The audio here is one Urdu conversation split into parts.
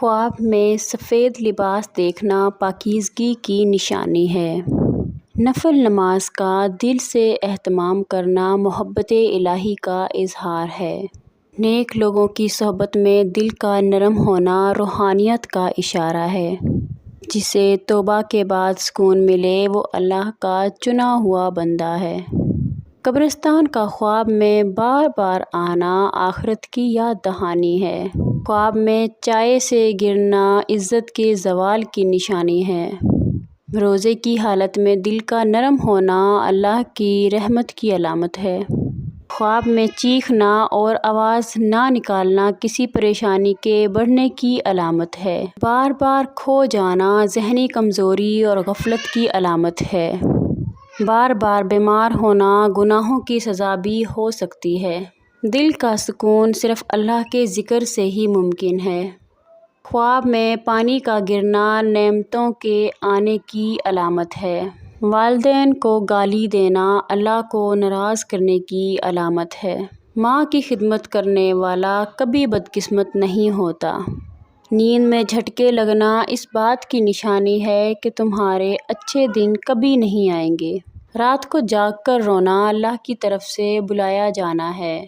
خواب میں سفید لباس دیکھنا پاکیزگی کی نشانی ہے۔ نفل نماز کا دل سے اہتمام کرنا محبت الہی کا اظہار ہے۔ نیک لوگوں کی صحبت میں دل کا نرم ہونا روحانیت کا اشارہ ہے۔ جسے توبہ کے بعد سکون ملے وہ اللہ کا چنا ہوا بندہ ہے۔ قبرستان کا خواب میں بار بار آنا آخرت کی یاد دہانی ہے۔ خواب میں چائے سے گرنا عزت کے زوال کی نشانی ہے۔ روزے کی حالت میں دل کا نرم ہونا اللہ کی رحمت کی علامت ہے۔ خواب میں چیخنا اور آواز نہ نکالنا کسی پریشانی کے بڑھنے کی علامت ہے۔ بار بار کھو جانا ذہنی کمزوری اور غفلت کی علامت ہے۔ بار بار بیمار ہونا گناہوں کی سزا بھی ہو سکتی ہے۔ دل کا سکون صرف اللہ کے ذکر سے ہی ممکن ہے۔ خواب میں پانی کا گرنا نعمتوں کے آنے کی علامت ہے۔ والدین کو گالی دینا اللہ کو ناراض کرنے کی علامت ہے۔ ماں کی خدمت کرنے والا کبھی بدقسمت نہیں ہوتا۔ نیند میں جھٹکے لگنا اس بات کی نشانی ہے کہ تمہارے اچھے دن کبھی نہیں آئیں گے۔ رات کو جاگ کر رونا اللہ کی طرف سے بلایا جانا ہے۔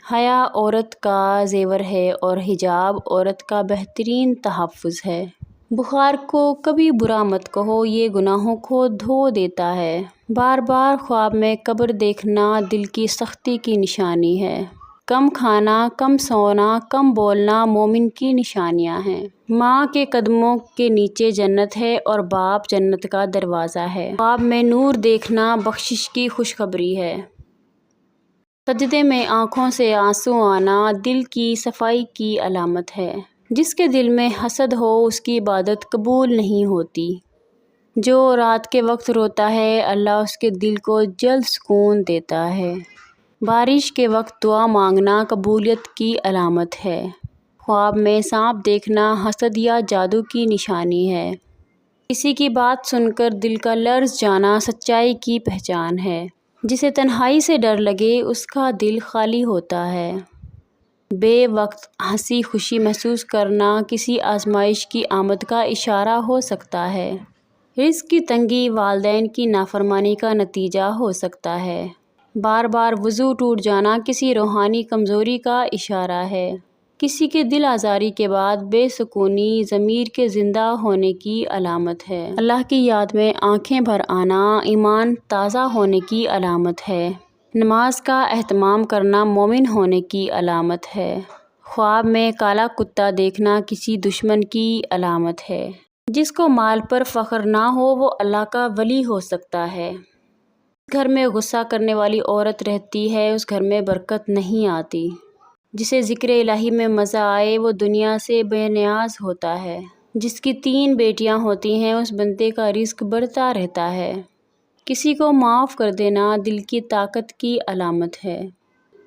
حیا عورت کا زیور ہے اور حجاب عورت کا بہترین تحفظ ہے۔ بخار کو کبھی برا مت کہو، یہ گناہوں کو دھو دیتا ہے۔ بار بار خواب میں قبر دیکھنا دل کی سختی کی نشانی ہے۔ کم کھانا، کم سونا، کم بولنا مومن کی نشانیاں ہیں۔ ماں کے قدموں کے نیچے جنت ہے اور باپ جنت کا دروازہ ہے۔ خواب میں نور دیکھنا بخشش کی خوشخبری ہے۔ سجدے میں آنکھوں سے آنسو آنا دل کی صفائی کی علامت ہے۔ جس کے دل میں حسد ہو اس کی عبادت قبول نہیں ہوتی۔ جو رات کے وقت روتا ہے اللہ اس کے دل کو جلد سکون دیتا ہے۔ بارش کے وقت دعا مانگنا قبولیت کی علامت ہے۔ خواب میں سانپ دیکھنا حسد یا جادو کی نشانی ہے۔ کسی کی بات سن کر دل کا لرز جانا سچائی کی پہچان ہے۔ جسے تنہائی سے ڈر لگے اس کا دل خالی ہوتا ہے۔ بے وقت ہنسی خوشی محسوس کرنا کسی آزمائش کی آمد کا اشارہ ہو سکتا ہے۔ رزق کی تنگی والدین کی نافرمانی کا نتیجہ ہو سکتا ہے۔ بار بار وضو ٹوٹ جانا کسی روحانی کمزوری کا اشارہ ہے۔ کسی کے دل آزاری کے بعد بے سکونی ضمیر کے زندہ ہونے کی علامت ہے۔ اللہ کی یاد میں آنکھیں بھر آنا ایمان تازہ ہونے کی علامت ہے۔ نماز کا اہتمام کرنا مومن ہونے کی علامت ہے۔ خواب میں کالا کتا دیکھنا کسی دشمن کی علامت ہے۔ جس کو مال پر فخر نہ ہو وہ اللہ کا ولی ہو سکتا ہے۔ گھر میں غصہ کرنے والی عورت رہتی ہے اس گھر میں برکت نہیں آتی۔ جسے ذکر الہی میں مزہ آئے وہ دنیا سے بے نیاز ہوتا ہے۔ جس کی 3 بیٹیاں ہوتی ہیں اس بندے کا رزق بڑھتا رہتا ہے۔ کسی کو معاف کر دینا دل کی طاقت کی علامت ہے۔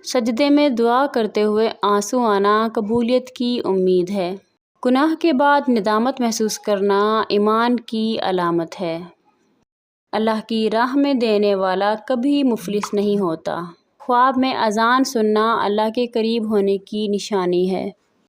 سجدے میں دعا کرتے ہوئے آنسو آنا قبولیت کی امید ہے۔ گناہ کے بعد ندامت محسوس کرنا ایمان کی علامت ہے۔ اللہ کی راہ میں دینے والا کبھی مفلس نہیں ہوتا۔ خواب میں اذان سننا اللہ کے قریب ہونے کی نشانی ہے۔